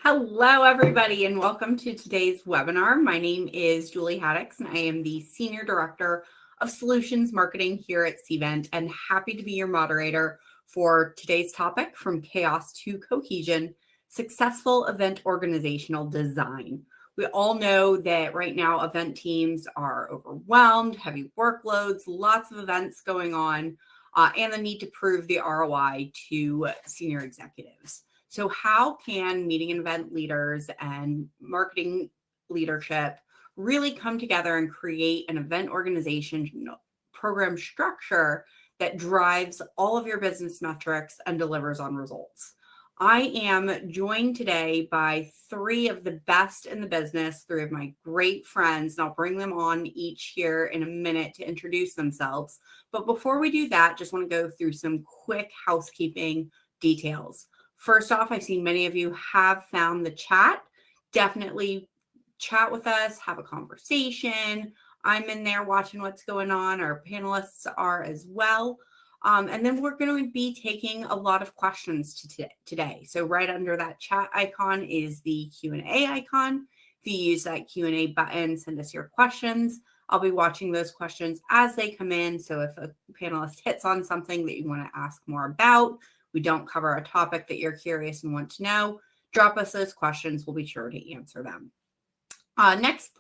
Hello, everybody, and welcome to today's webinar. My name is Julie Haddix, and I am the Senior Director of Solutions Marketing here at Cvent, and happy to be your moderator for today's topic, From Chaos to Cohesion, Successful Event Organizational Design. We all know that right now event teams are overwhelmed, heavy workloads, lots of events going on, and the need to prove the ROI to senior executives. So how can meeting and event leaders and marketing leadership really come together and create an event organization program structure that drives all of your business metrics and delivers on results? I am joined today by three of the best in the business, three of my great friends, and I'll bring them on each here in a minute to introduce themselves. But before we do that, just want to go through some quick housekeeping details. First off, I've seen many of you have found the chat. Definitely chat with us, have a conversation. I'm in there watching what's going on. Our panelists are as well. And then we're going to be taking a lot of questions today. So right under that chat icon is the Q&A icon. If you use that Q&A button, send us your questions. I'll be watching those questions as they come in. So if a panelist hits on something that you want to ask more about, we don't cover a topic that you're curious and want to know, drop us those questions. We'll be sure to answer them. Next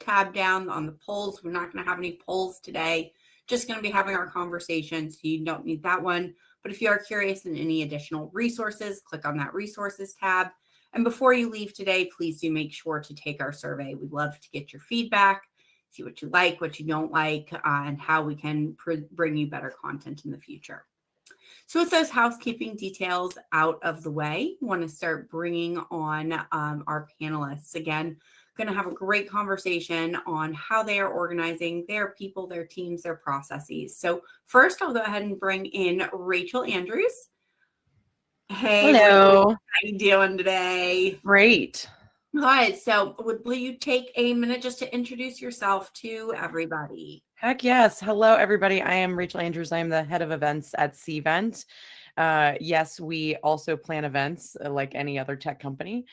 tab down on the polls. We're not going to have any polls today. Just going to be having our conversation, so you don't need that one. But if you are curious in any additional resources, click on that resources tab. And before you leave today, please do make sure to take our survey. We'd love to get your feedback, see what you like, what you don't like, and how we can bring you better content in the future. So with those housekeeping details out of the way, I want to start bringing on our panelists. Again, going to have a great conversation on how they are organizing their people, their teams, their processes. So first, I'll go ahead and bring in Rachel Andrews. Hey, hello. Rachel, how you doing today? Great. All right. So will you take a minute just to introduce yourself to everybody? Heck yes. Hello, everybody. I am Rachel Andrews. I am the head of events at Cvent. Yes, we also plan events like any other tech company.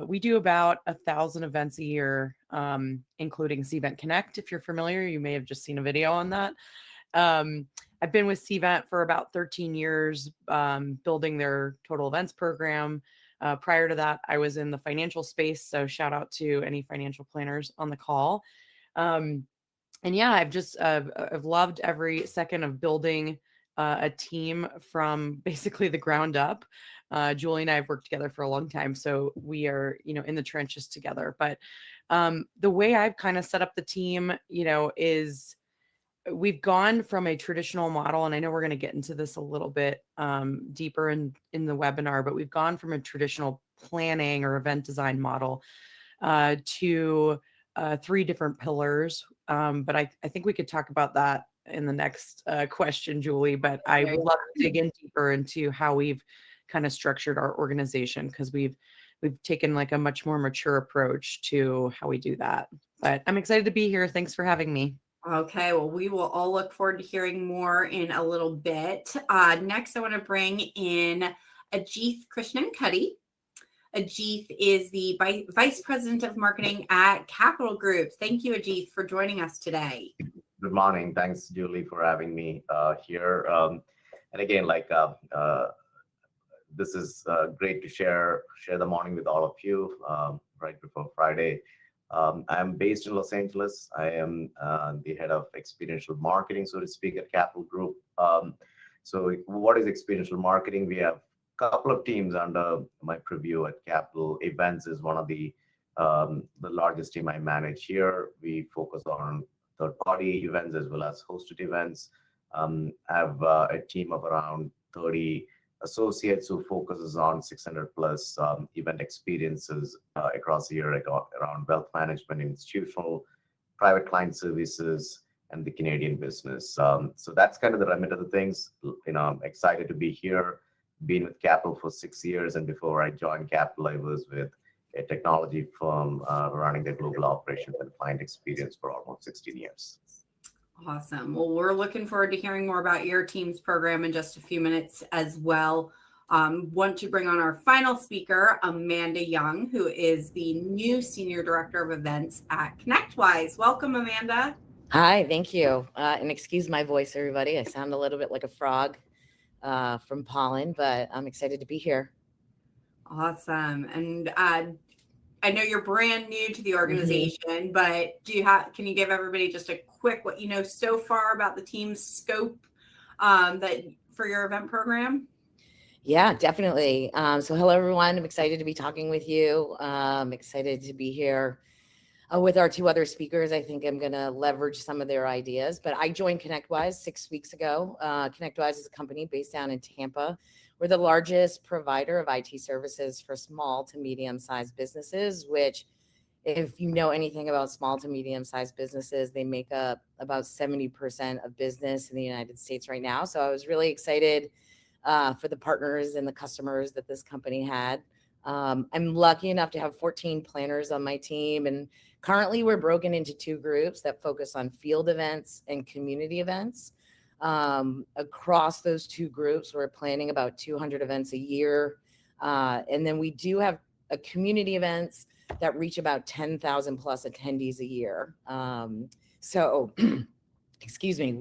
We do about 1,000 events a year, including Cvent Connect. If you're familiar, you may have just seen a video on that. I've been with Cvent for about 13 years, building their total events program. Prior to that, I was in the financial space. So shout out to any financial planners on the call. And yeah, I've loved every second of building a team from basically the ground up. Julie and I have worked together for a long time, so we are, in the trenches together. But the way I've kind of set up the team, is we've gone from a traditional model, and I know we're going to get into this a little bit deeper in the webinar, but we've gone from a traditional planning or event design model to 3 different pillars. But I think we could talk about that in the next question, Julie, but I would love to dig in deeper into how we've kind of structured our organization, because we've taken like a much more mature approach to how we do that. But I'm excited to be here. Thanks for having me. Okay, well, we will all look forward to hearing more in a little bit. Next, I want to bring in Ajith Krishnankuti. Ajith is the Vice President of Marketing at Capital Group. Thank you, Ajith, for joining us today. Good morning. Thanks, Julie, for having me here. And again, this is great to share the morning with all of you right before Friday. I'm based in Los Angeles. I am the head of experiential marketing, so to speak, at Capital Group. So what is experiential marketing? We have couple of teams under my purview at Capital. Events is one of the largest team I manage here. We focus on third-party events as well as hosted events. I have a team of around 30 associates who focuses on 600 plus event experiences across the year around wealth management, institutional, private client services, and the Canadian business. So that's kind of the remit of the things. I'm excited to be here. Been with Capital for 6 years, and before I joined Capital, I was with a technology firm running the global operations and client experience for almost 16 years. Awesome. Well, we're looking forward to hearing more about your team's program in just a few minutes as well. Want to bring on our final speaker, Amanda Young, who is the new Senior Director of Events at ConnectWise. Welcome, Amanda. Hi, thank you. And excuse my voice, everybody. I sound a little bit like a frog from pollen, but I'm excited to be here. Awesome. And I know you're brand new to the organization, but can you give everybody just a quick what you know so far about the team's scope for your event program? Yeah, definitely. So hello, everyone. I'm excited to be talking with you. I'm excited to be here with our two other speakers. I think I'm going to leverage some of their ideas, but I joined ConnectWise 6 weeks ago. ConnectWise is a company based down in Tampa. We're the largest provider of IT services for small to medium-sized businesses, which if you know anything about small to medium-sized businesses, they make up about 70% of business in the United States right now. So I was really excited for the partners and the customers that this company had. I'm lucky enough to have 14 planners on my team, and currently we're broken into 2 groups that focus on field events and community events. Across those 2 groups, we're planning about 200 events a year. And then we do have a community events that reach about 10,000 plus attendees a year. So excuse me,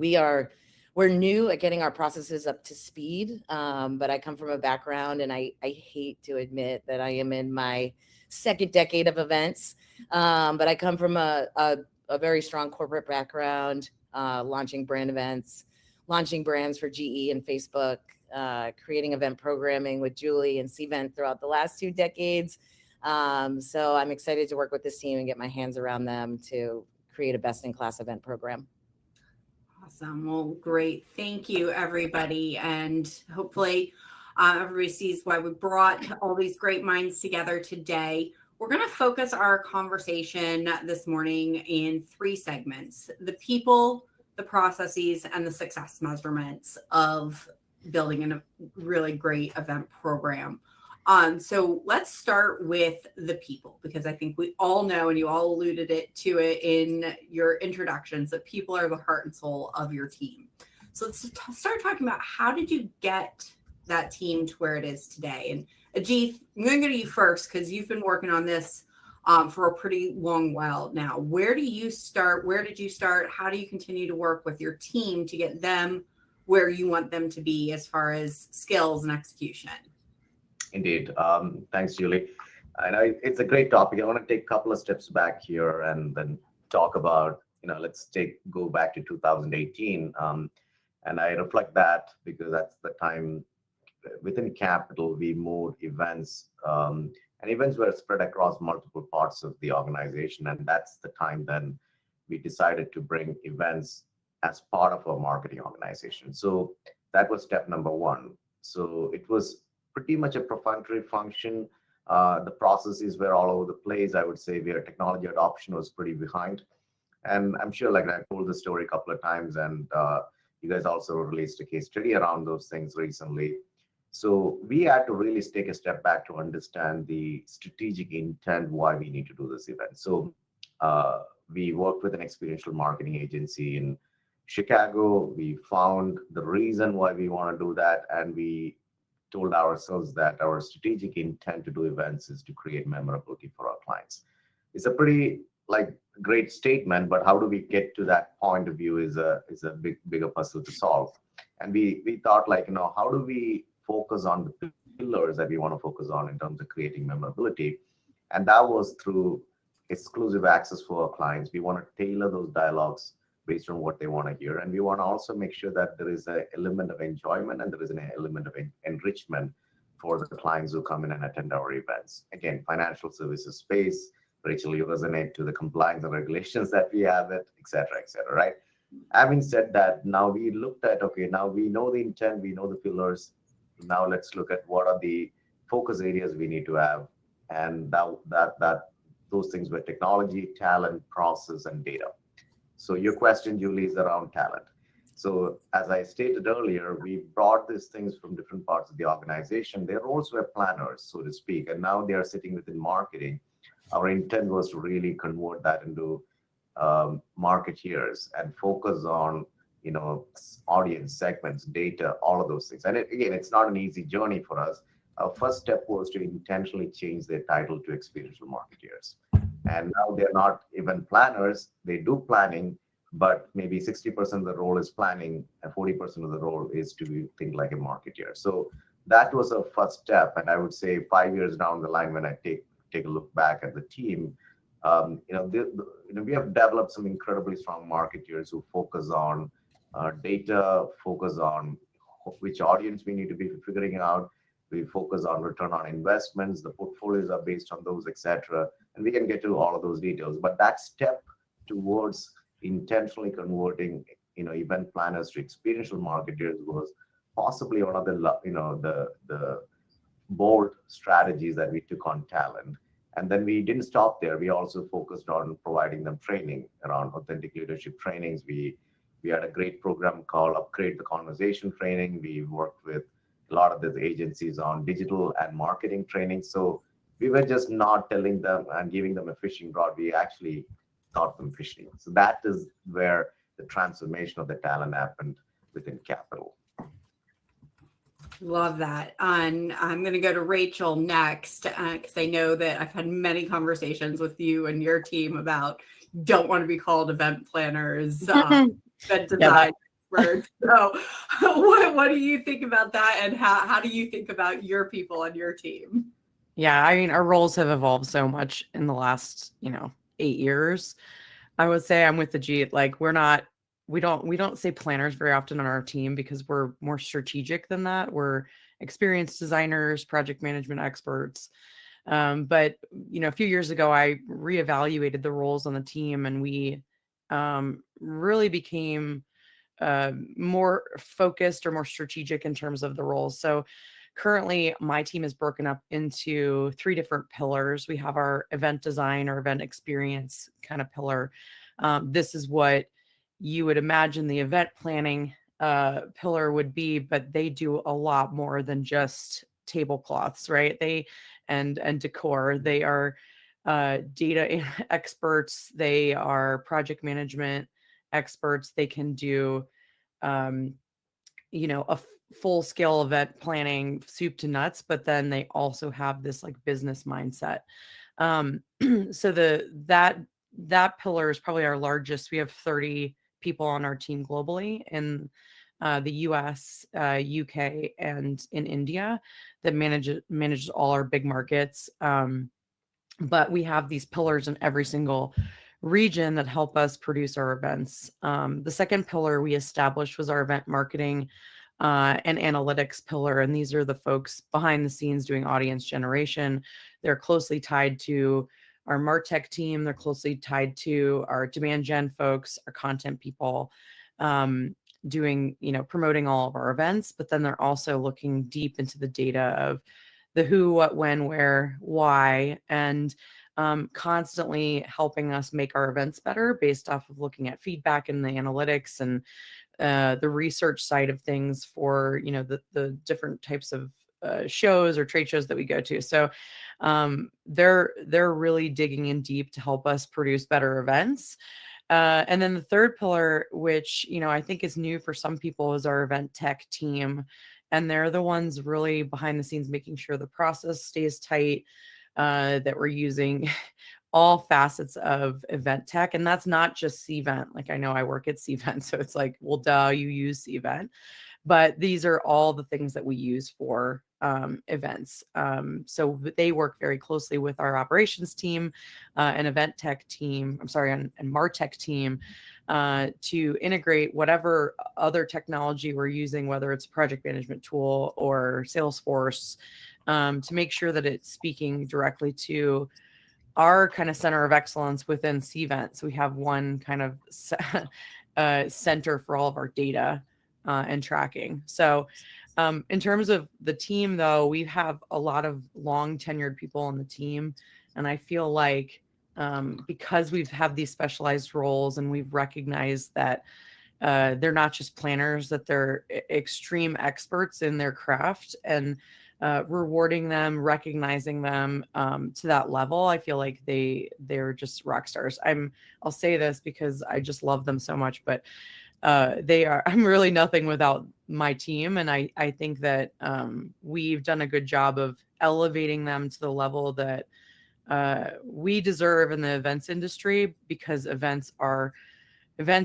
we're new at getting our processes up to speed, but I come from a background, and I hate to admit that I am in my 2nd decade of events, but I come from a very strong corporate background, launching brand events, launching brands for GE and Facebook, creating event programming with Julie and Cvent throughout the last 2 decades. So I'm excited to work with this team and get my hands around them to create a best-in-class event program. Awesome. Well, great. Thank you, everybody. And hopefully everybody sees why we brought all these great minds together today. We're going to focus our conversation this morning in 3 segments: the people, the processes, and the success measurements of building a really great event program. So let's start with the people, because I think we all know, and you all alluded to it in your introductions, that people are the heart and soul of your team. So let's start talking about, how did you get that team to where it is today? And Ajit, I'm going to go to you first, because you've been working on this for a pretty long while now. Where do you start? Where did you start? How do you continue to work with your team to get them where you want them to be as far as skills and execution? Indeed. Thanks, Julie. And it's a great topic. I want to take a couple of steps back here and then talk about, let's go back to 2018. And I reflect that because that's the time within Capital we moved events, and events were spread across multiple parts of the organization. And that's the time then we decided to bring events as part of our marketing organization. So that was step number 1. So it was pretty much a perfunctory function. The processes were all over the place. I would say their technology adoption was pretty behind. And I'm sure, like, I told the story a couple of times, and you guys also released a case study around those things recently. So we had to really take a step back to understand the strategic intent why we need to do this event. So we worked with an experiential marketing agency in Chicago. We found the reason why we want to do that, and we told ourselves that our strategic intent to do events is to create memorability for our clients. It's a pretty great statement, but how do we get to that point of view is a bigger puzzle to solve. And we thought, how do we focus on the pillars that we want to focus on in terms of creating memorability? And that was through exclusive access for our clients. We want to tailor those dialogues based on what they want to hear. And we want to also make sure that there is an element of enjoyment and there is an element of enrichment for the clients who come in and attend our events. Again, financial services space, Rachel, you resonate to the compliance and regulations that we have, et cetera, right? Having said that, now we looked at, okay, now we know the intent, we know the pillars. Now let's look at what are the focus areas we need to have. And those things were technology, talent, process, and data. So your question, Julie, is around talent. So as I stated earlier, we brought these things from different parts of the organization. Their roles were planners, so to speak, and now they are sitting within marketing. Our intent was to really convert that into marketeers and focus on audience segments, data, all of those things. And again, it's not an easy journey for us. Our first step was to intentionally change their title to experiential marketeers. And now they're not event planners, they do planning, but maybe 60% of the role is planning and 40% of the role is to think like a marketeer. So that was a first step. And I would say 5 years down the line, when I take a look back at the team, we have developed some incredibly strong marketeers who focus on data, focus on which audience we need to be figuring out. We focus on return on investments. The portfolios are based on those, etc. And we can get to all of those details. But that step towards intentionally converting, event planners to experiential marketers was possibly one of the bold strategies that we took on talent. And then we didn't stop there. We also focused on providing them training around authentic leadership trainings. We had a great program called Upgrade the Conversation training. We worked with a lot of these agencies on digital and marketing training. So we were just not telling them and giving them a fishing rod. We actually taught them fishing. So that is where the transformation of the talent happened within Capital. Love that. And I'm going to go to Rachel next, because I know that I've had many conversations with you and your team about don't want to be called event planners, event design experts. So what do you think about that? And how do you think about your people on your team? Yeah, I mean, our roles have evolved so much in the last, 8 years. I would say I'm with the G. Like we don't say planners very often on our team because we're more strategic than that. We're experienced designers, project management experts. But a few years ago, I reevaluated the roles on the team, and we really became more focused or more strategic in terms of the roles. So currently, my team is broken up into 3 different pillars. We have our event design or event experience kind of pillar. This is what you would imagine the event planning pillar would be, but they do a lot more than just tablecloths, right? And decor. They are data experts. They are project management experts. They can do a full scale event planning, soup to nuts, but then they also have this like business mindset. So that pillar is probably our largest. We have 30 people on our team globally in the US, UK, and in India that manages all our big markets. But we have these pillars in every single region that help us produce our events. The second pillar we established was our event marketing and analytics pillar. And these are the folks behind the scenes doing audience generation. They're closely tied to our MarTech team. They're closely tied to our demand gen folks, our content people, doing, promoting all of our events. But then they're also looking deep into the data of the who, what, when, where, why, and constantly helping us make our events better based off of looking at feedback and the analytics and the research side of things for, the different types of shows or trade shows that we go to. So they're really digging in deep to help us produce better events. And then the third pillar, which, I think is new for some people, is our event tech team. And they're the ones really behind the scenes, making sure the process stays tight, that we're using all facets of event tech. And that's not just Cvent. Like, I know I work at Cvent, so it's like, well, duh, you use Cvent. But these are all the things that we use for events. So they work very closely with our operations team and event tech team, and MarTech team to integrate whatever other technology we're using, whether it's a project management tool or Salesforce, to make sure that it's speaking directly to our kind of center of excellence within Cvent. So we have one kind of center for all of our data and tracking. So in terms of the team, though, we have a lot of long tenured people on the team. And I feel like because we've had these specialized roles and we've recognized that they're not just planners, that they're extreme experts in their craft, and rewarding them, recognizing them to that level, I feel like they're just rock stars. I'll say this because I just love them so much, but I'm really nothing without my team. And I think that we've done a good job of elevating them to the level that we deserve in the events industry, because events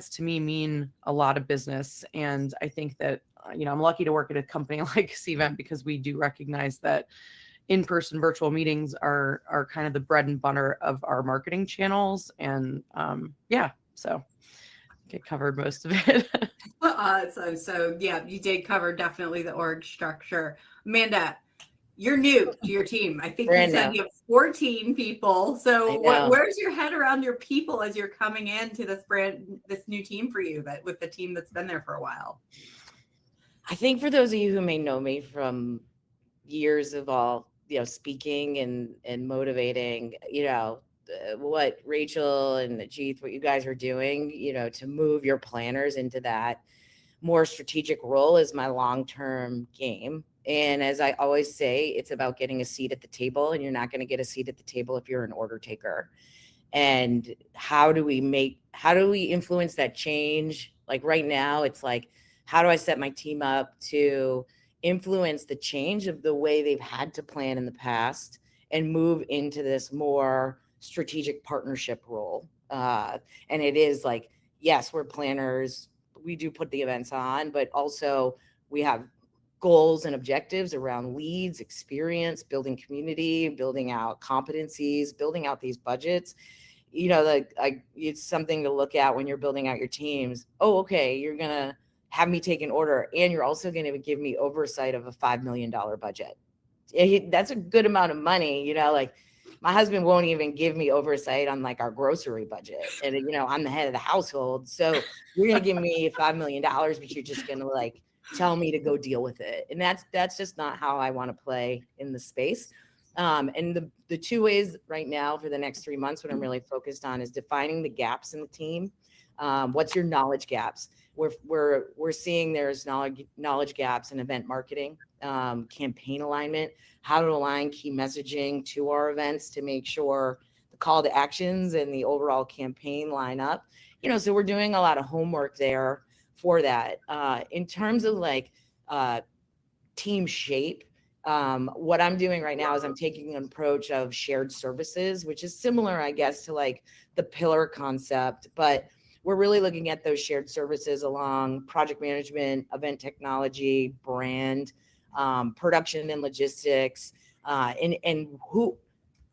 to me mean a lot of business. And I think that, I'm lucky to work at a company like Cvent, because we do recognize that in-person virtual meetings are kind of the bread and butter of our marketing channels. And so I think I covered most of it. So yeah, you did cover definitely the org structure. Amanda, you're new to your team. I think you said you have 14 people. So where's your head around your people as you're coming into this new team for you, that with the team that's been there for a while? I think for those of you who may know me from years of all, speaking and motivating, what Rachel and Jeeth, what you guys are doing, to move your planners into that more strategic role is my long-term game. And as I always say, it's about getting a seat at the table, and you're not going to get a seat at the table if you're an order taker. And how do we influence that change? Like right now, it's like, how do I set my team up to influence the change of the way they've had to plan in the past and move into this more strategic partnership role? And it is like, yes, we're planners. We do put the events on, but also we have goals and objectives around leads, experience, building community, building out competencies, building out these budgets. It's something to look at when you're building out your teams. Oh, okay, you're going to have me take an order, and you're also going to give me oversight of a $5 million budget. That's a good amount of money. My husband won't even give me oversight on like our grocery budget. And, I'm the head of the household. So you're going to give me $5 million, but you're just going to like tell me to go deal with it. And that's just not how I want to play in the space. And the two ways right now for the next 3 months, what I'm really focused on is defining the gaps in the team. What's your knowledge gaps? We're seeing there's knowledge gaps in event marketing, campaign alignment, how to align key messaging to our events to make sure the call to actions and the overall campaign line up. So we're doing a lot of homework there for that. In terms of like team shape, what I'm doing right now is I'm taking an approach of shared services, which is similar, I guess, to like the pillar concept, but we're really looking at those shared services along project management, event technology, brand, production and logistics, and who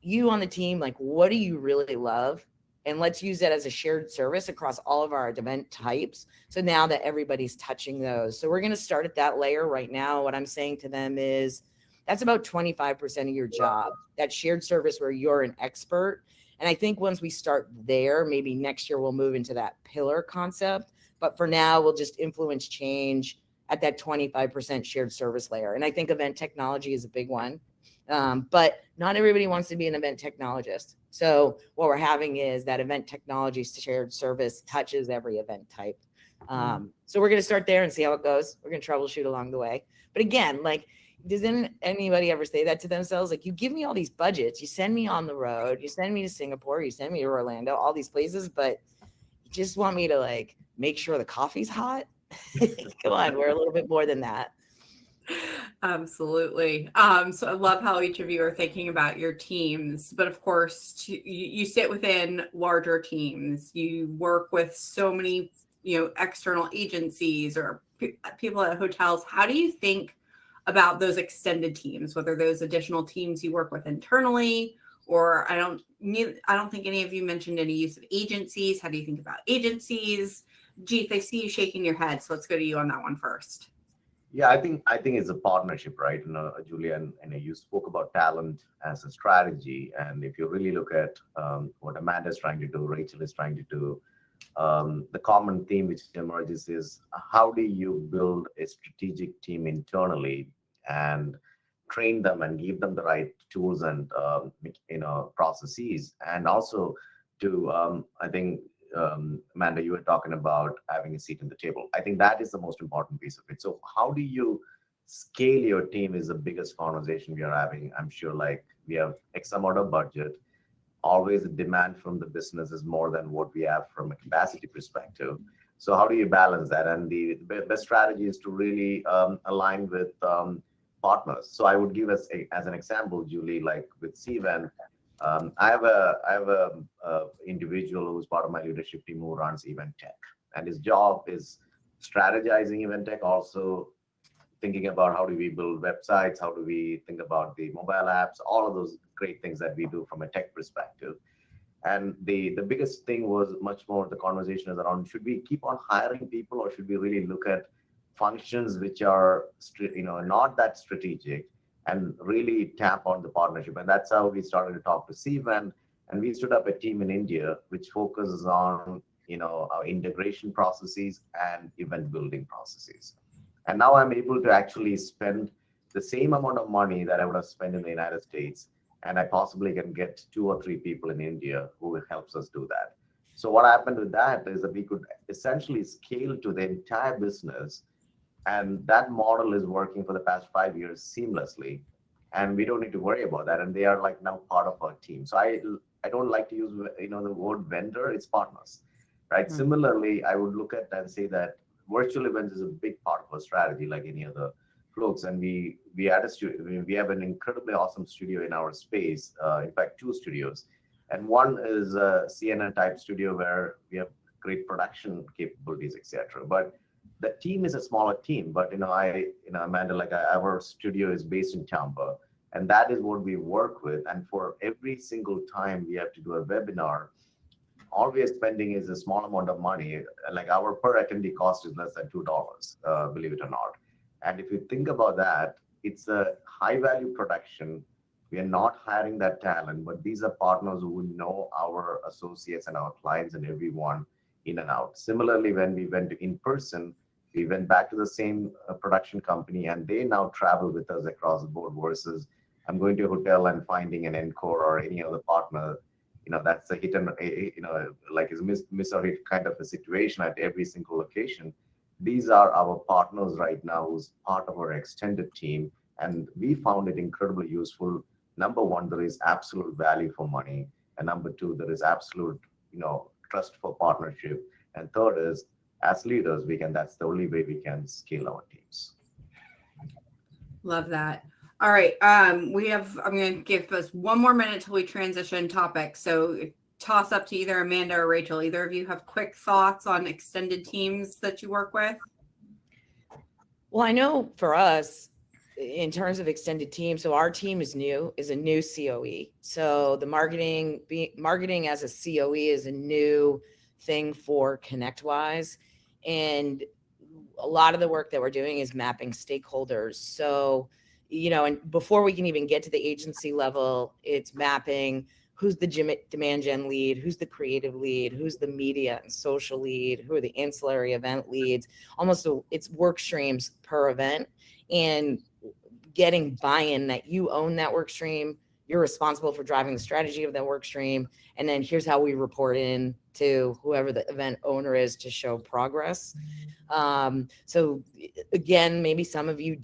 you on the team, like, what do you really love? And let's use that as a shared service across all of our event types. So now that everybody's touching those. So we're going to start at that layer right now. What I'm saying to them is that's about 25% of your job, that shared service where you're an expert. And I think once we start there, maybe next year we'll move into that pillar concept. But for now, we'll just influence change at that 25% shared service layer. And I think event technology is a big one. But not everybody wants to be an event technologist. So what we're having is that event technology shared service touches every event type. So we're going to start there and see how it goes. We're going to troubleshoot along the way. But again, like, doesn't anybody ever say that to themselves? Like, you give me all these budgets, you send me on the road, you send me to Singapore, you send me to Orlando, all these places, but you just want me to like make sure the coffee's hot? Come on, we're a little bit more than that. Absolutely. So I love how each of you are thinking about your teams, but of course you sit within larger teams. You work with so many, external agencies or people at hotels. How do you think about those extended teams, whether those additional teams you work with internally, or I don't think any of you mentioned any use of agencies. How do you think about agencies? Jeeth, I see you shaking your head, so let's go to you on that one first. Yeah, I think it's a partnership, right? Julia, and you spoke about talent as a strategy, and if you really look at what Amanda is trying to do, Rachel is trying to do, the common theme which emerges is how do you build a strategic team internally and train them and give them the right tools and processes, and also to I think. Amanda, you were talking about having a seat at the table. I think that is the most important piece of it. So how do you scale your team is the biggest conversation we are having. I'm sure like we have X amount of budget. Always the demand from the business is more than what we have from a capacity perspective. So how do you balance that? And the best strategy is to really align with partners. So I would give us as an example, Julie, like with Cvent, I have a individual who's part of my leadership team who runs event tech, and his job is strategizing event tech, also thinking about how do we build websites, how do we think about the mobile apps, all of those great things that we do from a tech perspective. And the biggest thing was much more the conversation is around, should we keep on hiring people, or should we really look at functions which are not that strategic and really tap on the partnership? And that's how we started to talk to Cvent, and we stood up a team in India which focuses on our integration processes and event building processes. And now I'm able to actually spend the same amount of money that I would have spent in the United States, and I possibly can get 2 or 3 people in India who helps us do that. So what happened with that is that we could essentially scale to the entire business, and that model is working for the past 5 years seamlessly, and we don't need to worry about that. And they are like now part of our team. So I don't like to use the word vendor; it's partners, right? Mm-hmm. Similarly, I would look at and say that virtual events is a big part of our strategy, like any other folks. And we had a studio. We have an incredibly awesome studio in our space. In fact, 2 studios, and one is a CNN type studio where we have great production capabilities, etc. But the team is a smaller team. But Amanda, like our studio is based in Tampa, and that is what we work with. And for every single time we have to do a webinar, all we are spending is a small amount of money. Like our per attendee cost is less than $2, believe it or not. And if you think about that, it's a high value production. We are not hiring that talent, but these are partners who know our associates and our clients and everyone in and out. Similarly, when we went in person, we went back to the same production company, and they now travel with us across the board, versus I'm going to a hotel and finding an Encore or any other partner. That's a hit and like is miss or hit kind of a situation at every single location. These are our partners right now, who's part of our extended team, and we found it incredibly useful. Number one, there is absolute value for money, and number two, there is absolute trust for partnership, and third is, as leaders, that's the only way we can scale our teams. Love that. All right. I'm going to give us one more minute till we transition topics. So toss up to either Amanda or Rachel. Either of you have quick thoughts on extended teams that you work with? Well, I know for us, in terms of extended team, so our team is a new COE. So the marketing as a COE is a new thing for ConnectWise. And a lot of the work that we're doing is mapping stakeholders. So, and before we can even get to the agency level, it's mapping who's the demand gen lead, who's the creative lead, who's the media and social lead, who are the ancillary event leads. It's work streams per event, and getting buy-in that you own that work stream, you're responsible for driving the strategy of that work stream, and then here's how we report in to whoever the event owner is to show progress. So again, maybe some of you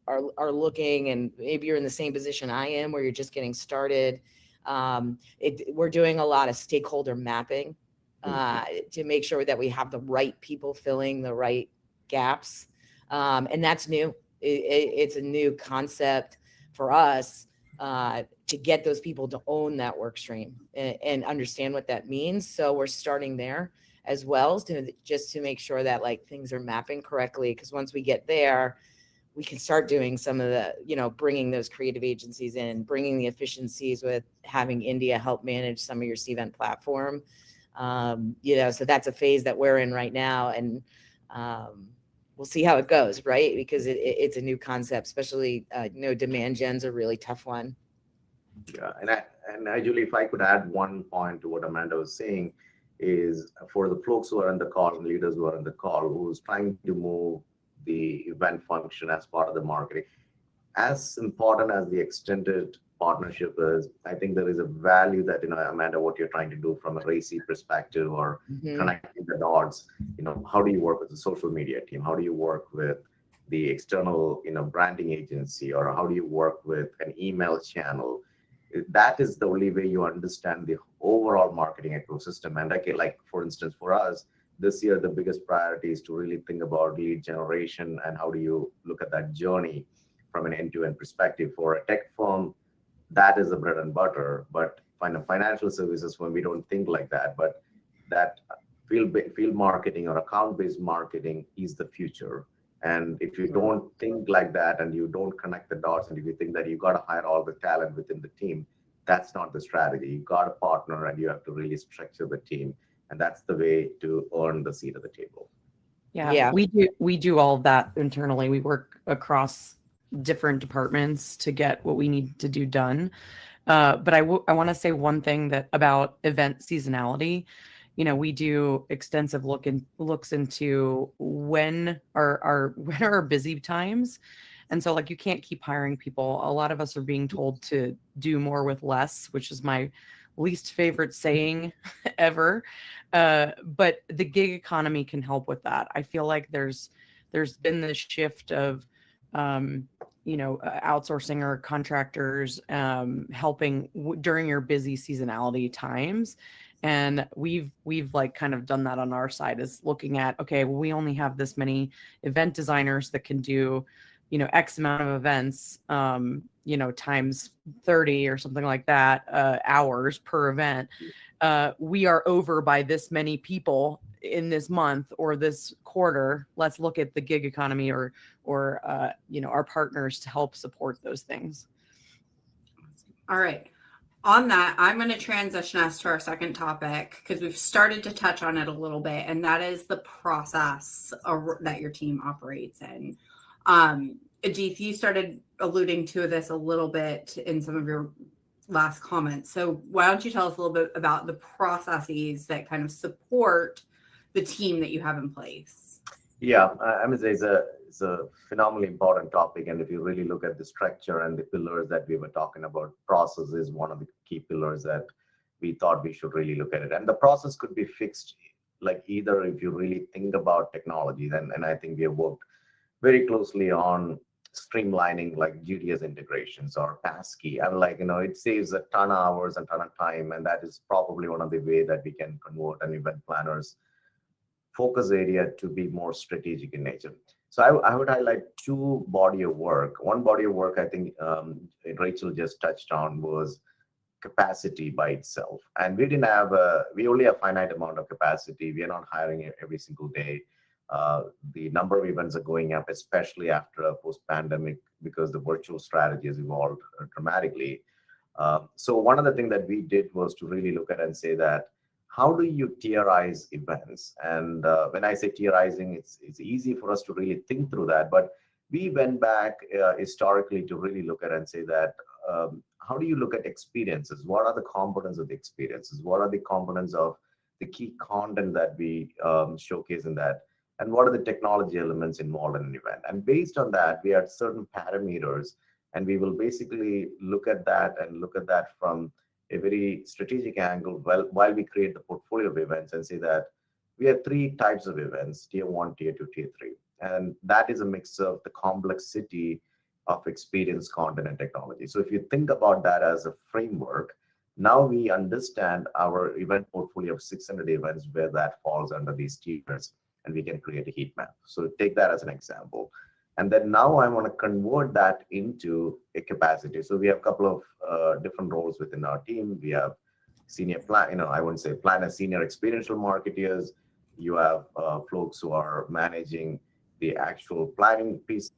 are looking, and maybe you're in the same position I am, where you're just getting started. We're doing a lot of stakeholder mapping to make sure that we have the right people filling the right gaps. And that's new. It's a new concept for us to get those people to own that work stream and understand what that means. So we're starting there as well, to make sure that things are mapping correctly. Because once we get there, we can start doing some of the, bringing those creative agencies in, bringing the efficiencies with having India help manage some of your Cvent platform. So that's a phase that we're in right now. And we'll see how it goes, right? Because it's a new concept, especially, demand gen's a really tough one. Yeah, and Julie, if I could add one point to what Amanda was saying, is for the folks who are on the call and leaders who are on the call, who's trying to move the event function as part of the marketing, as important as the extended partnership is, I think there is a value that, Amanda, what you're trying to do from a RACI perspective, or connecting the dots, how do you work with the social media team? How do you work with the external, branding agency, or how do you work with an email channel? That is the only way you understand the overall marketing ecosystem. And for instance, for us, this year, the biggest priority is to really think about lead generation and how do you look at that journey from an end-to-end perspective. For a tech firm, that is the bread and butter, but financial services firm, we don't think like that. But that field marketing or account-based marketing is the future. And if you don't think like that and you don't connect the dots, and if you think that you got to hire all the talent within the team, that's not the strategy. You got to partner and you have to really structure the team. And that's the way to earn the seat at the table. Yeah, we do all of that internally. We work across different departments to get what we need to do done. But I want to say one thing that about event seasonality. We do extensive looks into when are our busy times. And so like you can't keep hiring people. A lot of us are being told to do more with less, which is my least favorite saying ever. But the gig economy can help with that. I feel like there's been this shift of outsourcing or contractors helping during your busy seasonality times. And we've like kind of done that on our side, is looking at, okay, well, we only have this many event designers that can do, X amount of events, times 30 or something like that, hours per event. We are over by this many people in this month or this quarter. Let's look at the gig economy or our partners to help support those things. All right. On that, I'm going to transition us to our second topic because we've started to touch on it a little bit, and that is the process that your team operates in. Ajith, you started alluding to this a little bit in some of your last comments. So why don't you tell us a little bit about the processes that kind of support the team that you have in place? Yeah, I mean, it's a phenomenally important topic. And if you really look at the structure and the pillars that we were talking about, process is one of the key pillars that we thought we should really look at it. And the process could be fixed, like either if you really think about technology, and I think we have worked very closely on streamlining like GDS integrations or passkey. And it saves a ton of hours and ton of time. And that is probably one of the way that we can convert an event planner's focus area to be more strategic in nature. So I would highlight two body of work. One body of work I think Rachel just touched on was capacity by itself. And we only have finite amount of capacity. We are not hiring every single day. The number of events are going up, especially after a post-pandemic, because the virtual strategy has evolved dramatically. So one of the things that we did was to really look at and say that, how do you tierize events? And when I say tierizing, it's easy for us to really think through that. But we went back historically to really look at and say that, how do you look at experiences? What are the components of the experiences? What are the components of the key content that we showcase in that? And what are the technology elements involved in an event? And based on that, we had certain parameters, and we will basically look at that from a very strategic angle while we create the portfolio of events, and say that we have three types of events: tier 1, tier 2, tier 3. And that is a mix of the complexity of experience, content, and technology. So if you think about that as a framework, now we understand our event portfolio of 600 events, where that falls under these tiers, and we can create a heat map. So take that as an example. And then now I want to convert that into a capacity. So we have a couple of different roles within our team. We have senior I wouldn't say planners, senior experiential marketeers. You have folks who are managing the actual planning piece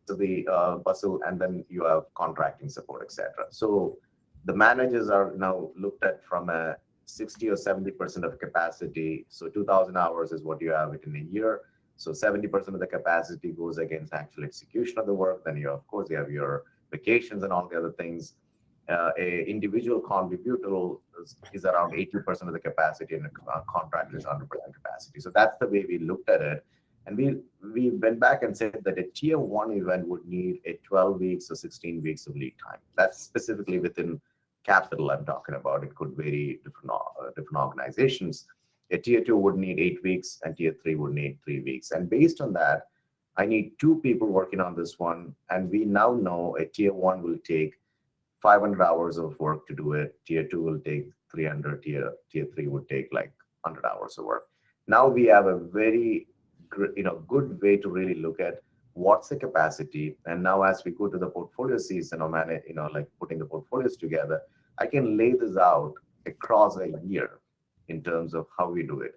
of the puzzle, and then you have contracting support, etc. So the managers are now looked at from a 60 or 70% of capacity. So 2,000 hours is what you have within a year. So 70% of the capacity goes against actual execution of the work. Then you have your vacations and all the other things. A individual contributor is around 80% of the capacity, and a contractor is 100% capacity. So that's the way we looked at it. And we went back and said that a tier 1 event would need a 12 weeks or 16 weeks of lead time. That's specifically within capital I'm talking about. It could vary different organizations. A tier 2 would need 8 weeks, and tier 3 would need 3 weeks. And based on that, I need 2 people working on this one. And we now know a tier 1 will take 500 hours of work to do it. Tier 2 will take 300. Tier 3 would take like 100 hours of work. Now we have a very good way to really look at what's the capacity. And now as we go to the portfolio season or manage, like putting the portfolios together, I can lay this out across a year in terms of how we do it.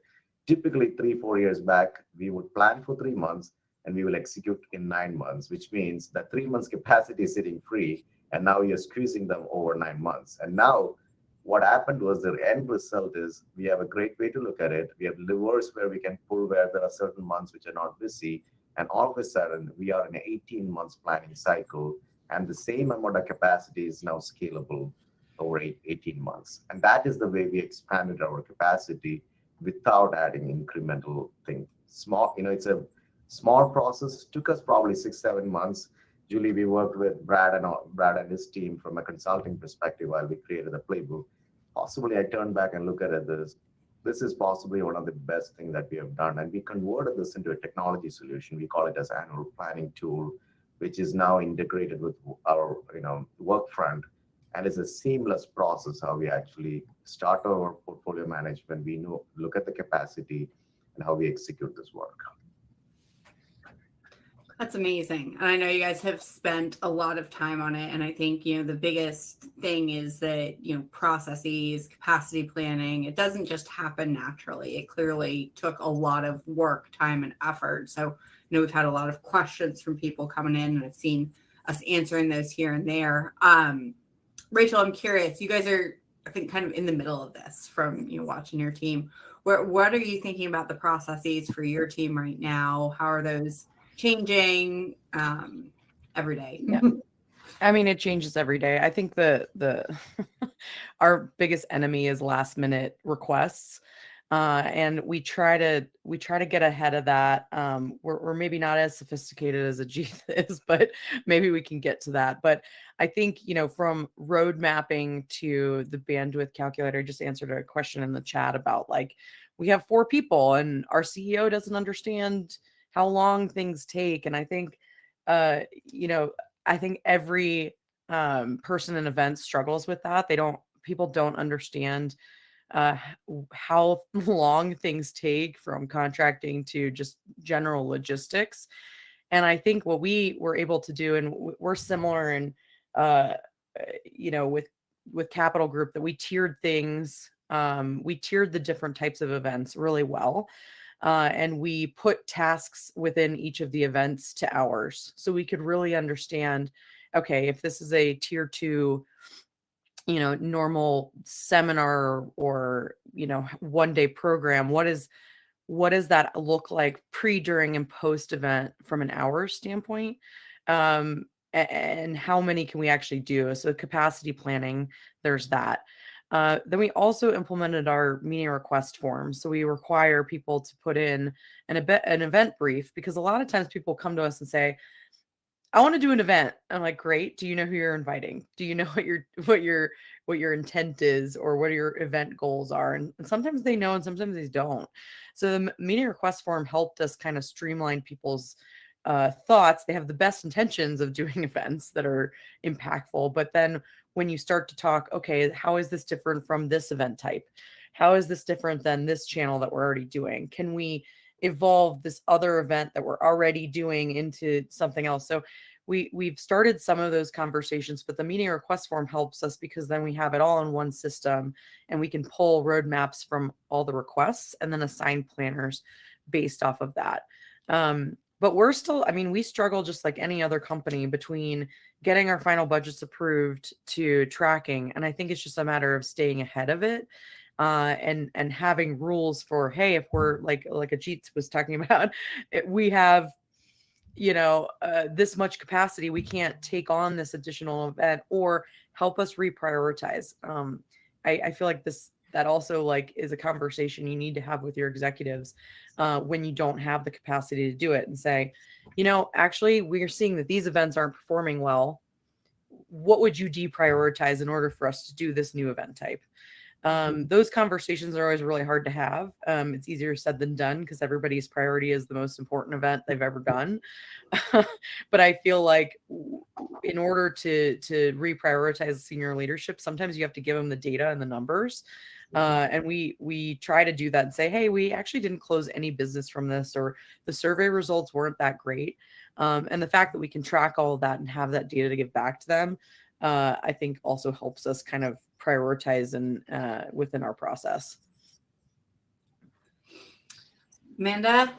Typically 3-4 years back, we would plan for 3 months and we will execute in 9 months, which means that 3 months capacity is sitting free. And now you're squeezing them over 9 months. And now what happened was the end result is we have a great way to look at it. We have levers where we can pull where there are certain months which are not busy. And all of a sudden, we are in an 18 months planning cycle. And the same amount of capacity is now scalable over 18 months. And that is the way we expanded our capacity without adding incremental thing. Small, it's a small process. Took us probably 6-7 months. Julie, we worked with Brad and his team from a consulting perspective while we created the playbook. Possibly, I turn back and look at it this is possibly one of the best things that we have done. And we converted this into a technology solution. We call it as annual planning tool, which is now integrated with our work front. And it's a seamless process how we actually start our portfolio management. We look at the capacity and how we execute this work. That's amazing. And I know you guys have spent a lot of time on it. And I think, the biggest thing is that, processes, capacity planning, it doesn't just happen naturally. It clearly took a lot of work, time, and effort. So, we've had a lot of questions from people coming in, and I've seen us answering those here and there. Rachel, I'm curious, you guys are, I think, kind of in the middle of this from, watching your team. What are you thinking about the processes for your team right now? How are those changing every day? Yeah. I mean, it changes every day. I think the our biggest enemy is last minute requests. And we try to get ahead of that. We're maybe not as sophisticated as a G is, but maybe we can get to that. But I think, from road mapping to the bandwidth calculator, I just answered a question in the chat about we have 4 people and our CEO doesn't understand how long things take. And I think, I think every person in events struggles with that. People don't understand how long things take from contracting to just general logistics. And I think what we were able to do, and we're similar in, with Capital Group, that we tiered things. We tiered the different types of events really well. And we put tasks within each of the events to hours. So we could really understand, okay, if this is a tier 2, normal seminar or, 1-day program, what does that look like pre, during, and post event from an hour standpoint? And how many can we actually do? So capacity planning, there's that. Then we also implemented our meeting request form. So we require people to put in an event brief, because a lot of times people come to us and say, I want to do an event. I'm like, great. Do you know who you're inviting? Do you know what your intent is, or what your event goals are? And sometimes they know, and sometimes they don't. So the meeting request form helped us kind of streamline people's thoughts. They have the best intentions of doing events that are impactful, but then when you start to talk, okay, how is this different from this event type? How is this different than this channel that we're already doing? Can we evolve this other event that we're already doing into something else? So we've started some of those conversations, but the meeting request form helps us, because then we have it all in one system and we can pull roadmaps from all the requests and then assign planners based off of that. But we struggle just like any other company between getting our final budgets approved to tracking. And I think it's just a matter of staying ahead of it. And having rules for, hey, if we're like Ajit was talking about, we have, this much capacity, we can't take on this additional event, or help us reprioritize. I feel like that also is a conversation you need to have with your executives when you don't have the capacity to do it, and say, actually, we're seeing that these events aren't performing well. What would you deprioritize in order for us to do this new event type? Those conversations are always really hard to have. It's easier said than done, because everybody's priority is the most important event they've ever done. But I feel like in order to reprioritize senior leadership, sometimes you have to give them the data and the numbers. And we try to do that and say, hey, we actually didn't close any business from this, or the survey results weren't that great. And the fact that we can track all of that and have that data to give back to them, I think also helps us kind of prioritize and within our process. Amanda,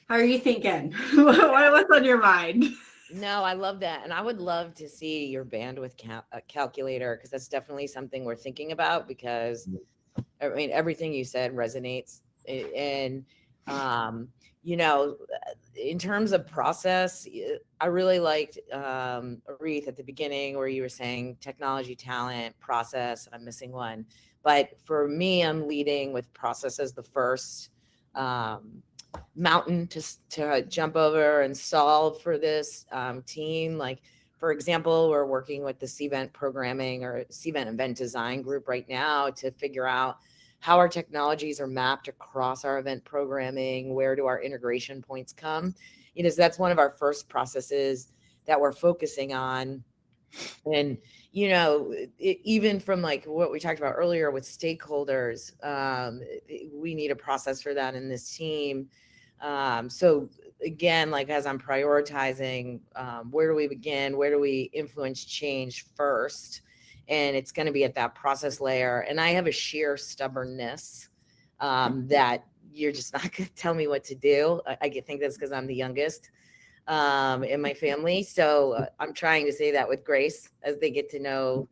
how are you thinking? What's on your mind? No, I love that. And I would love to see your bandwidth calculator, because that's definitely something we're thinking about, because I mean, everything you said resonates. And, you know, in terms of process, I really liked Aretha at the beginning where you were saying technology, talent, process. I'm missing one. But for me, I'm leading with process as the first mountain to jump over and solve for this team. Like, for example, we're working with the Cvent programming or Cvent event design group right now to figure out how our technologies are mapped across our event programming. Where do our integration points come? You know, so that's one of our first processes that we're focusing on. And, you know, even from like what we talked about earlier with stakeholders, we need a process for that in this team. So again, like as I'm prioritizing, where do we begin? Where do we influence change first? And it's going to be at that process layer. And I have a sheer stubbornness that you're just not going to tell me what to do. I think that's because I'm the youngest in my family. So I'm trying to say that with grace as they get to know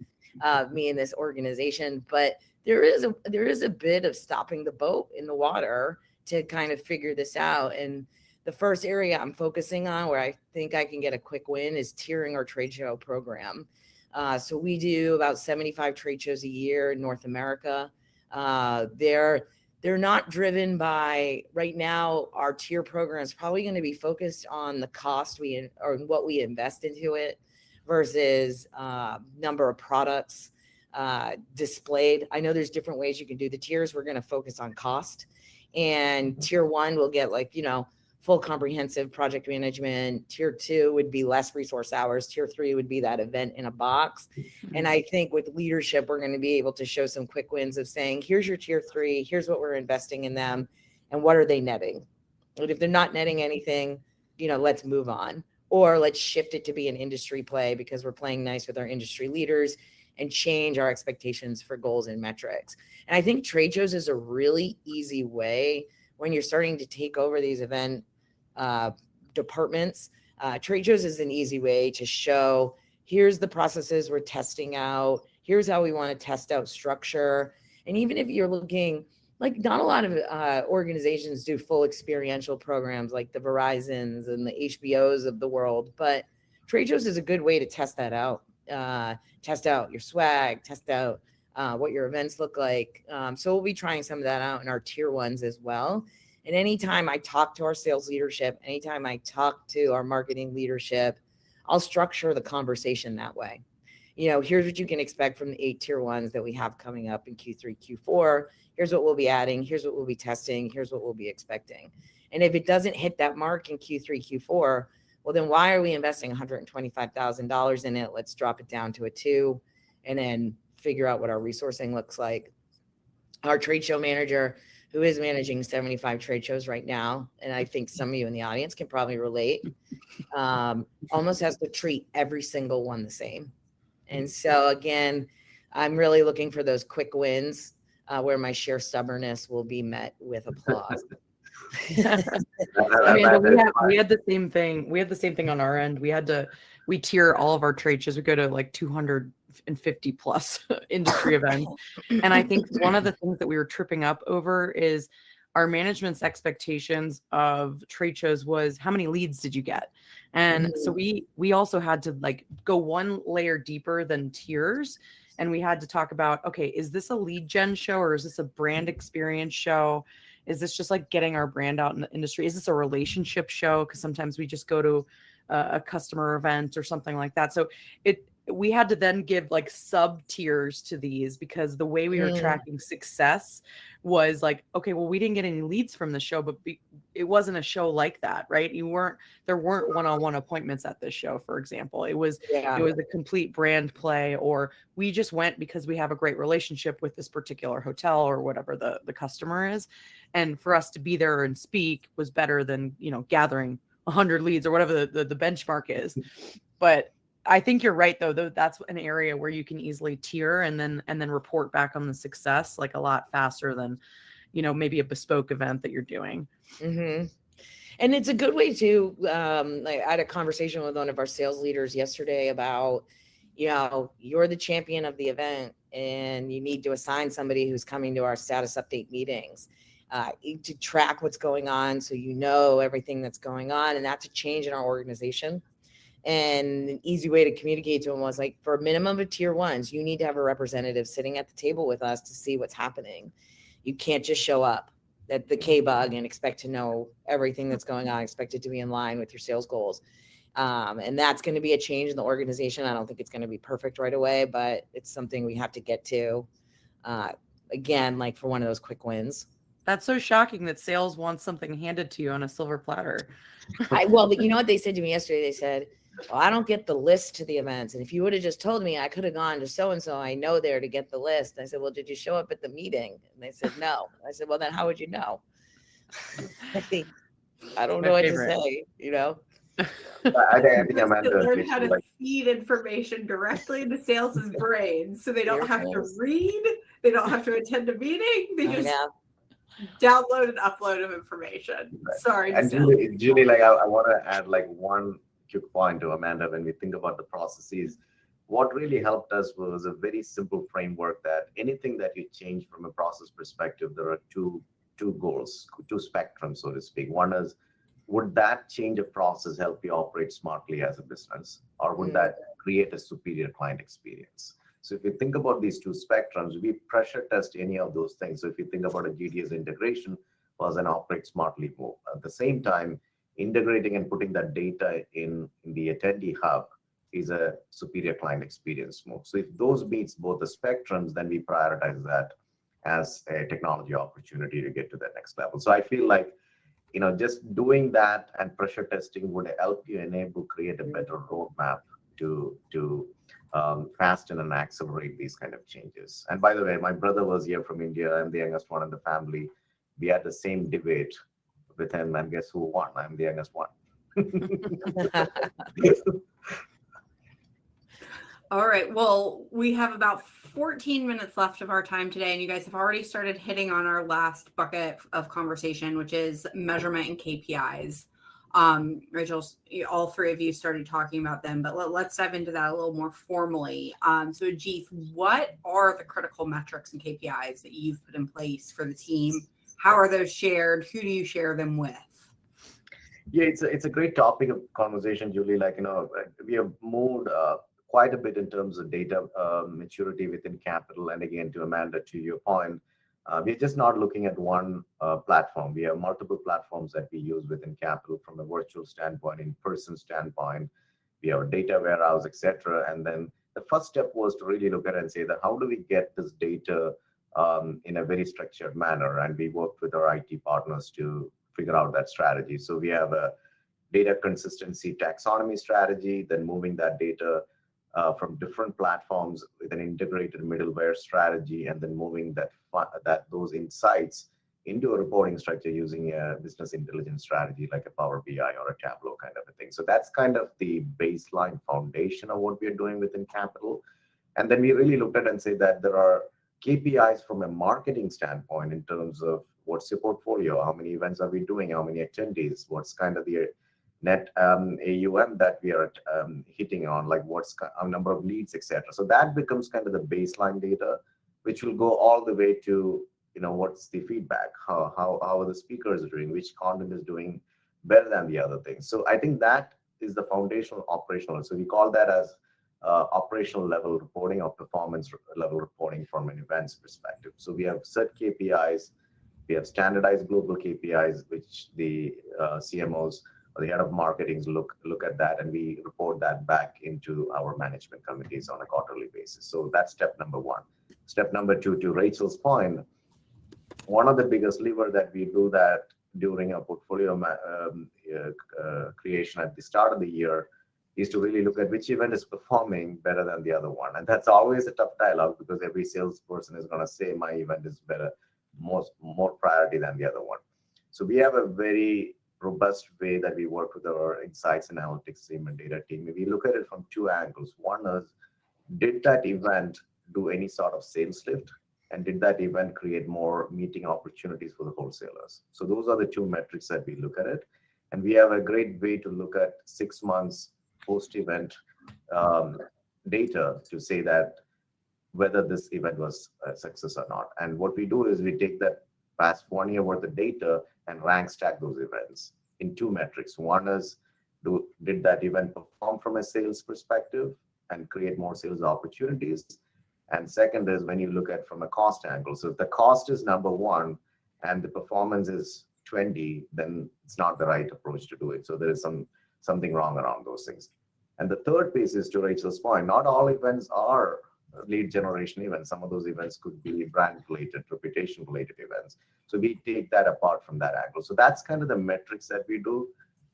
me in this organization. But there is a bit of stopping the boat in the water to kind of figure this out. And the first area I'm focusing on where I think I can get a quick win is tiering our trade show program. So we do about 75 trade shows a year in North America. They're not driven by, right now, our tier program is probably going to be focused on the cost or what we invest into it versus number of products displayed. I know there's different ways you can do the tiers. We're going to focus on cost. And tier 1 will get like, you know, full comprehensive project management. Tier 2 would be less resource hours. Tier 3 would be that event in a box. And I think with leadership, we're going to be able to show some quick wins of saying, here's your tier 3, here's what we're investing in them, and what are they netting? And if they're not netting anything, you know, let's move on. Or let's shift it to be an industry play because we're playing nice with our industry leaders and change our expectations for goals and metrics. And I think trade shows is a really easy way when you're starting to take over these event departments. Trade shows is an easy way to show, here's the processes we're testing out. Here's how we want to test out structure. And even if you're looking, like not a lot of organizations do full experiential programs like the Verizons and the HBOs of the world, but trade shows is a good way to test that out. Test out your swag, test out what your events look like. So we'll be trying some of that out in our tier 1s as well. And anytime I talk to our sales leadership, anytime I talk to our marketing leadership, I'll structure the conversation that way. You know, here's what you can expect from the 8 tier 1s that we have coming up in Q3, Q4. Here's what we'll be adding. Here's what we'll be testing. Here's what we'll be expecting. And if it doesn't hit that mark in Q3, Q4, well, then why are we investing $125,000 in it? Let's drop it down to a 2 and then figure out what our resourcing looks like. Our trade show manager, who is managing 75 trade shows right now, and I think some of you in the audience can probably relate, almost has to treat every single one the same. And so again, I'm really looking for those quick wins where my sheer stubbornness will be met with applause. Amanda, we had the same thing. We had the same thing on our end. We tier all of our trade shows. We go to like 250 plus industry events. And I think one of the things that we were tripping up over is our management's expectations of trade shows was how many leads did you get? And so we also had to like go one layer deeper than tiers. And we had to talk about, okay, is this a lead gen show or is this a brand experience show? Is this just like getting our brand out in the industry? Is this a relationship show? Because sometimes we just go to a customer event or something like that. So we had to then give like sub tiers to these because the way we were tracking success was like, okay, well, we didn't get any leads from the show, but it wasn't a show like that, right? There weren't one-on-one appointments at this show, for example. It was a complete brand play, or we just went because we have a great relationship with this particular hotel or whatever the customer is. And for us to be there and speak was better than, gathering 100 leads or whatever the benchmark is. But I think you're right, though that's an area where you can easily tier and then report back on the success like a lot faster than, maybe a bespoke event that you're doing. Mm-hmm. And it's a good way to, I had a conversation with one of our sales leaders yesterday about, you're the champion of the event and you need to assign somebody who's coming to our status update meetings to track what's going on. So, everything that's going on, and that's a change in our organization. And an easy way to communicate to them was like, for a minimum of tier ones, you need to have a representative sitting at the table with us to see what's happening. You can't just show up at the K-Bug and expect to know everything that's going on, expect it to be in line with your sales goals. And that's going to be a change in the organization. I don't think it's going to be perfect right away, but it's something we have to get to, again, like for one of those quick wins. That's so shocking that sales wants something handed to you on a silver platter. But you know what they said to me yesterday? They said, well, I don't get the list to the events. And if you would have just told me, I could have gone to so-and-so I know there to get the list. And I said, well, did you show up at the meeting? And they said, no. I said, well, then how would you know? I don't know what to say, I think Amanda learn how to feed information directly into sales's brain, so they don't have to read, they don't have to attend a meeting, they just download and upload of information. Right. Sorry. And Julie, I want to add one quick point to Amanda. When we think about the processes, what really helped us was a very simple framework that anything that you change from a process perspective, there are two goals, two spectrums, so to speak. One is, would that change of process help you operate smartly as a business, or would that create a superior client experience? So if you think about these two spectrums, we pressure test any of those things. So if you think about a GDS integration was an operate smartly move. At the same time, integrating and putting that data in the attendee hub is a superior client experience move. So if those meets both the spectrums, then we prioritize that as a technology opportunity to get to the next level. So I feel like, just doing that and pressure testing would help you create a better roadmap to fasten and accelerate these kind of changes. And by the way, my brother was here from India. I'm the youngest one in the family. We had the same debate with him, and guess who won? I'm the youngest one. All right. Well, we have about 14 minutes left of our time today, and you guys have already started hitting on our last bucket of conversation, which is measurement and KPIs. Rachel, all three of you started talking about them, but let's dive into that a little more formally. So Jeeth, what are the critical metrics and KPIs that you've put in place for the team? How are those shared? Who do you share them with? Yeah, it's a great topic of conversation, Julie. We have moved quite a bit in terms of data maturity within Capital. And again, to Amanda, to your point, we're just not looking at one platform. We have multiple platforms that we use within Capital from a virtual standpoint, in-person standpoint. We have a data warehouse, etc. And then the first step was to really look at it and say that how do we get this data in a very structured manner? And we worked with our IT partners to figure out that strategy. So we have a data consistency taxonomy strategy, then moving that data from different platforms with an integrated middleware strategy, and then moving those insights into a reporting structure using a business intelligence strategy like a Power BI or a Tableau kind of a thing. So that's kind of the baseline foundation of what we're doing within Capital. And then we really looked at and say that there are KPIs from a marketing standpoint in terms of what's your portfolio, how many events are we doing, how many attendees, what's kind of the net AUM that we are hitting on, like what's a number of leads, etc. So that becomes kind of the baseline data, which will go all the way to, what's the feedback, how are the speakers doing, which content is doing better than the other things. So I think that is the foundational operational. So we call that as operational level reporting or performance level reporting from an events perspective. So we have set KPIs, we have standardized global KPIs, which the CMOs or the head of marketing look at that, and we report that back into our management committees on a quarterly basis. So that's step number one. Step number two, to Rachel's point, one of the biggest levers that we do that during a portfolio creation at the start of the year is to really look at which event is performing better than the other one. And that's always a tough dialogue because every salesperson is going to say my event is better, more priority than the other one. So we have a very robust way that we work with our insights and analytics team and data team. We look at it from two angles. One is, did that event do any sort of sales lift? And did that event create more meeting opportunities for the wholesalers? So those are the two metrics that we look at it. And we have a great way to look at 6 months post-event data to say that whether this event was a success or not. And what we do is we take that past 1 year worth of data and rank stack those events in two metrics. One is, did that event perform from a sales perspective and create more sales opportunities? And second is when you look at from a cost angle. So if the cost is number one and the performance is 20, then it's not the right approach to do it. So there is something wrong around those things. And the third piece is, to Rachel's point, not all events are lead generation events. Some of those events could be brand related, reputation related events. So we take that apart from that angle. So that's kind of the metrics that we do.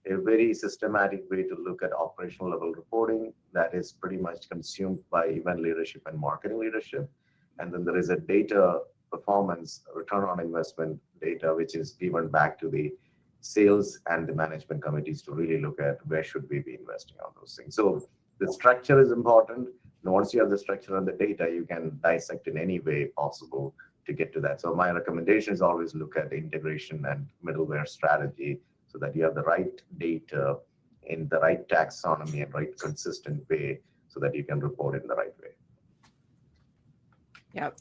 A very systematic way to look at operational level reporting that is pretty much consumed by event leadership and marketing leadership. And then there is a data performance, return on investment data, which is given back to the sales and the management committees to really look at where should we be investing on those things. So the structure is important. And once you have the structure and the data, you can dissect in any way possible to get to that. So my recommendation is always look at the integration and middleware strategy so that you have the right data in the right taxonomy and right consistent way so that you can report it in the right way. Yep.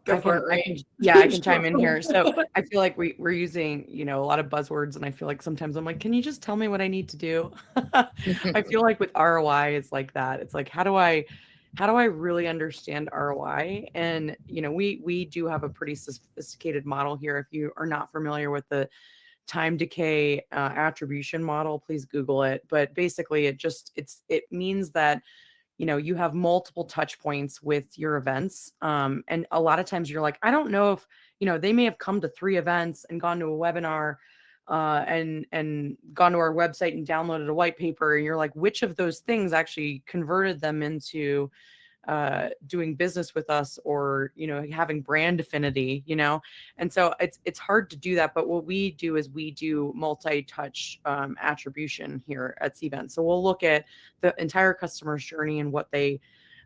Go for it, I can chime in here. So I feel like we're using, a lot of buzzwords, and I feel like sometimes I'm like, can you just tell me what I need to do? I feel like with ROI, it's like that. It's like, how do I really understand ROI? And, we do have a pretty sophisticated model here. If you are not familiar with the time decay attribution model, please Google it. But basically it means that you have multiple touch points with your events. And a lot of times you're like, I don't know if, they may have come to 3 events and gone to a webinar and gone to our website and downloaded a white paper. And you're like, which of those things actually converted them into doing business with us or, having brand affinity, and so it's hard to do that. But what we do is we do multi-touch attribution here at Cvent. So we'll look at the entire customer's journey and what they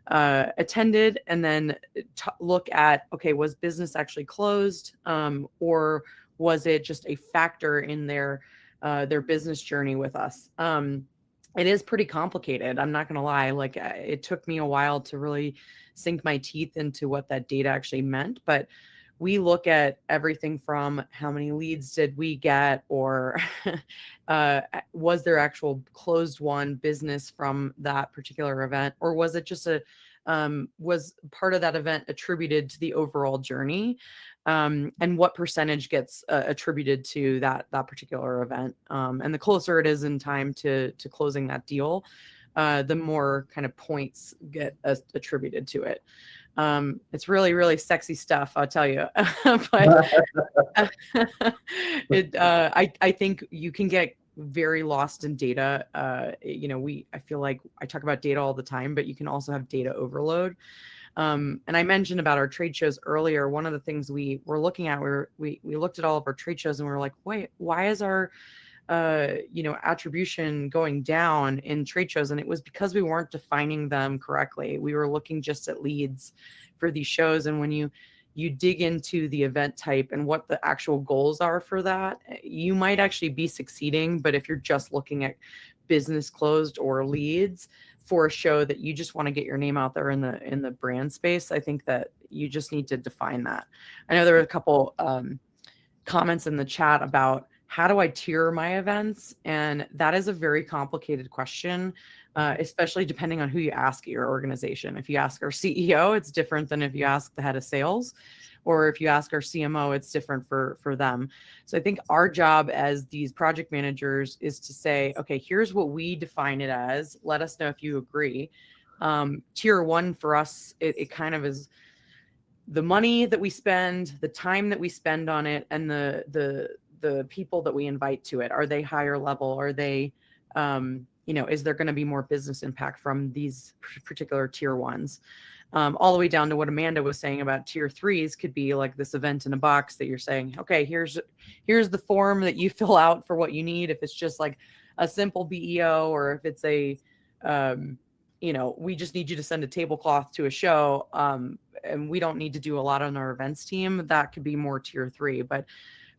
attended, and then look at, okay, was business actually closed, or was it just a factor in their business journey with us? It is pretty complicated. I'm not going to lie. Like, it took me a while to really sink my teeth into what that data actually meant. But we look at everything from how many leads did we get, or was there actual closed won business from that particular event, or was it just was part of that event attributed to the overall journey? And what percentage gets attributed to that particular event. And the closer it is in time to closing that deal, the more kind of points get attributed to it. It's really, really sexy stuff, I'll tell you. But I think you can get very lost in data. I feel like I talk about data all the time, but you can also have data overload. And I mentioned about our trade shows earlier. One of the things we were looking at, we looked at all of our trade shows and we were like, wait, why is our, attribution going down in trade shows? And it was because we weren't defining them correctly. We were looking just at leads for these shows. And when you dig into the event type and what the actual goals are for that, you might actually be succeeding. But if you're just looking at business closed or leads for a show that you just want to get your name out there in the brand space, I think that you just need to define that. I know there were a couple comments in the chat about how do I tier my events? And that is a very complicated question, especially depending on who you ask at your organization. If you ask our CEO, it's different than if you ask the head of sales, or if you ask our CMO, it's different for them. So I think our job as these project managers is to say, okay, here's what we define it as. Let us know if you agree. Tier 1 for us, it kind of is, the money that we spend, the time that we spend on it, and the people that we invite to it. Are they higher level? Are they, is there going to be more business impact from these particular tier ones? All the way down to what Amanda was saying about tier threes could be like this event in a box that you're saying, okay, here's the form that you fill out for what you need. If it's just like a simple BEO, or if it's a, we just need you to send a tablecloth to a show, and we don't need to do a lot on our events team, that could be more tier three. But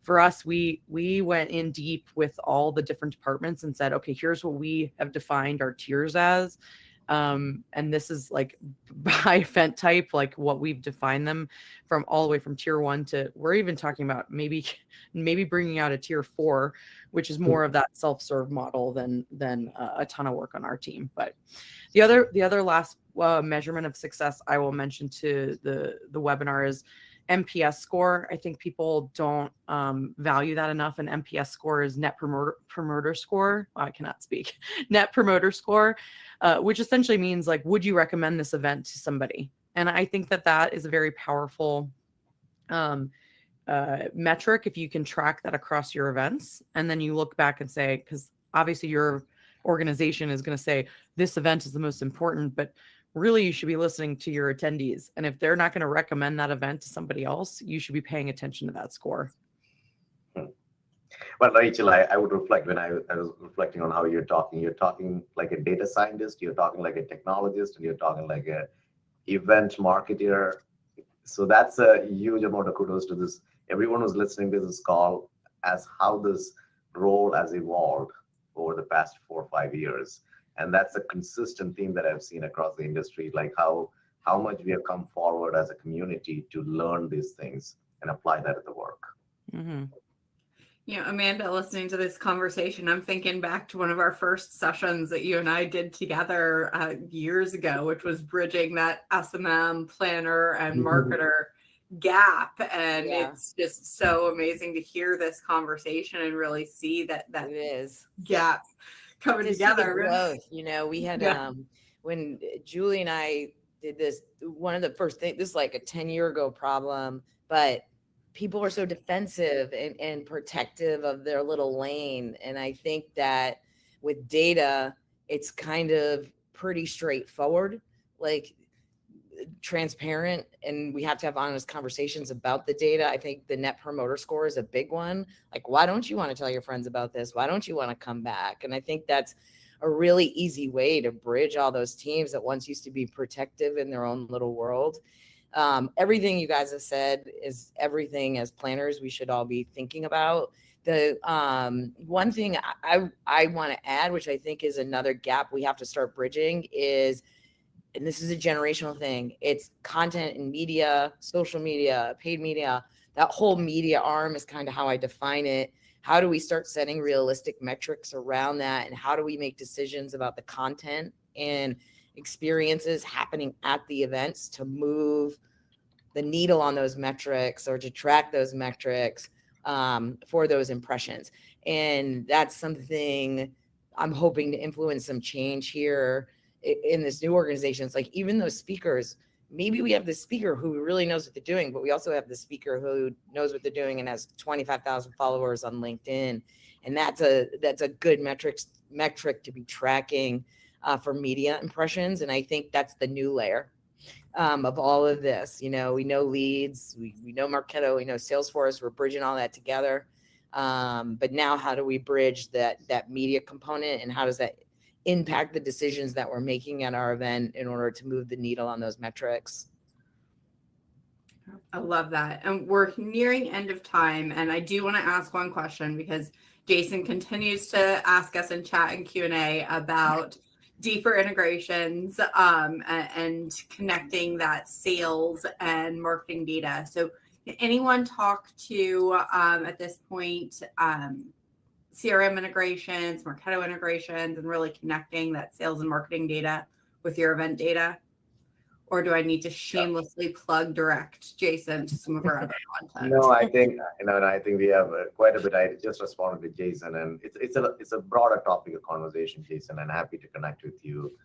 for us, we went in deep with all the different departments and said, okay, here's what we have defined our tiers as. And this is like by event type, like what we've defined them from all the way from tier one to, we're even talking about maybe bringing out a tier 4, which is more of that self-serve model than a ton of work on our team. But the other last measurement of success I will mention to the webinar is NPS score. I think people don't value that enough. And NPS score is net promoter score. I cannot speak. Net promoter score, which essentially means like, would you recommend this event to somebody? And I think that is a very powerful metric if you can track that across your events. And then you look back and say, because obviously your organization is going to say this event is the most important, but really you should be listening to your attendees. And if they're not going to recommend that event to somebody else, you should be paying attention to that score. Well, Rachel, I would reflect when I was reflecting on how you're talking like a data scientist, you're talking like a technologist, and you're talking like a event marketer. So that's a huge amount of kudos to this. Everyone who's listening to this call as how this role has evolved over the past 4 or 5 years. And that's a consistent theme that I've seen across the industry, like how much we have come forward as a community to learn these things and apply that at the work. Mm-hmm. Amanda, listening to this conversation, I'm thinking back to one of our first sessions that you and I did together years ago, which was bridging that S&M planner and marketer gap. And it's just so amazing to hear this conversation and really see that it is gap coming together. Growth. We had when Julie and I did this, one of the first things, this is like a 10-year ago problem, but people are so defensive and protective of their little lane. And I think that with data, it's kind of pretty straightforward, like transparent, and we have to have honest conversations about the data. I think the net promoter score is a big one. Like, why don't you want to tell your friends about this? Why don't you want to come back? And I think that's a really easy way to bridge all those teams that once used to be protective in their own little world. Everything you guys have said is everything as planners we should all be thinking about. The one thing I want to add, which I think is another gap we have to start bridging, is, and this is a generational thing, it's content and media, social media, paid media. That whole media arm is kind of how I define it. How do we start setting realistic metrics around that? And how do we make decisions about the content and experiences happening at the events to move the needle on those metrics or to track those metrics for those impressions? And that's something I'm hoping to influence some change here in this new organization. It's like, even those speakers, maybe we have the speaker who really knows what they're doing, but we also have the speaker who knows what they're doing and has 25,000 followers on LinkedIn. And that's a good metric to be tracking for media impressions. And I think that's the new layer of all of this. We know leads, we know Marketo, we know Salesforce, we're bridging all that together. But now how do we bridge that media component, and how does that impact the decisions that we're making at our event in order to move the needle on those metrics? I love that. And we're nearing end of time. And I do want to ask one question, because Jason continues to ask us in chat and Q&A about deeper integrations and connecting that sales and marketing data. So can anyone talk to, at this point, CRM integrations, Marketo integrations, and really connecting that sales and marketing data with your event data? Or do I need to shamelessly plug direct Jason to some of our other content? No, I think we have quite a bit. I just responded to Jason, and it's a broader topic of conversation, Jason, and happy to connect with you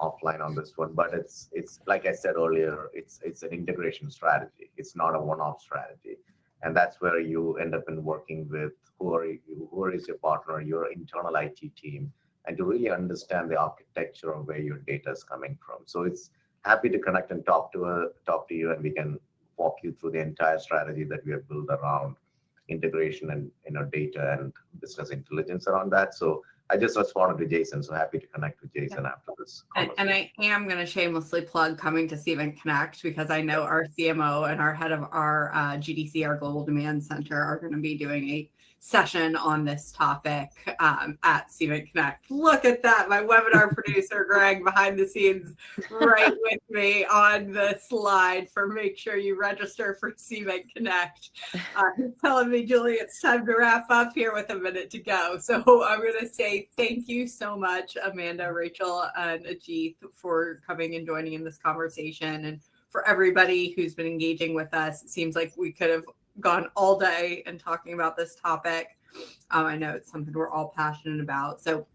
offline on this one, but it's like I said earlier, it's an integration strategy. It's not a one-off strategy, and that's where you end up in working with who is your partner, your internal IT team, and to really understand the architecture of where your data is coming from. So it's happy to connect and talk to you, and we can walk you through the entire strategy that we have built around integration and data and business intelligence around that. So I just responded to Jason, so happy to connect with Jason after this. And I am going to shamelessly plug coming to Cvent Connect, because I know our CMO and our head of our GDC, our Global Demand Center, are going to be doing a session on this topic at Cvent Connect. Look at that. My webinar producer, Greg, behind the scenes, right with me on the slide for make sure you register for Cvent Connect. He's telling me, Julie, it's time to wrap up here with a minute to go. So I'm going to say thank you so much, Amanda, Rachel, and Ajit, for coming and joining in this conversation, and for everybody who's been engaging with us. It seems like we could have gone all day and talking about this topic. I know it's something we're all passionate about. So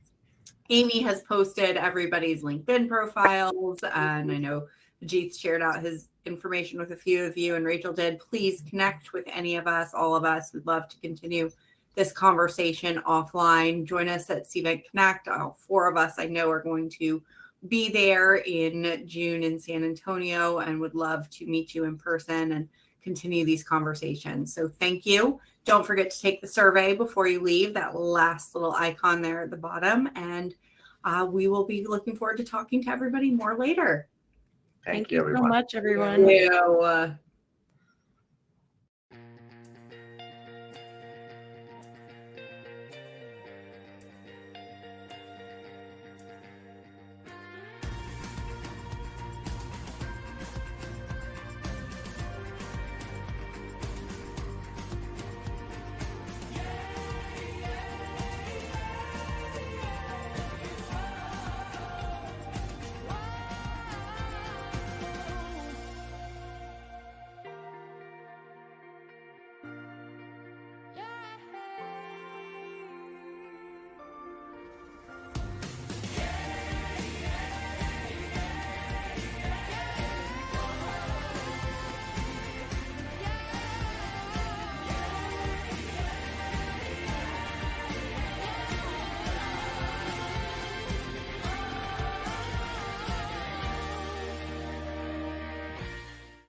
Amy has posted everybody's LinkedIn profiles, and I know Ajit shared out his information with a few of you, and Rachel did. Please connect with any of us, all of us. We'd love to continue this conversation offline. Join us at Cvent Connect. All 4 of us I know are going to be there in June in San Antonio, and would love to meet you in person and continue these conversations. So thank you. Don't forget to take the survey before you leave, that last little icon there at the bottom. And we will be looking forward to talking to everybody more later. Thank you, so everyone. much, everyone. Thank you.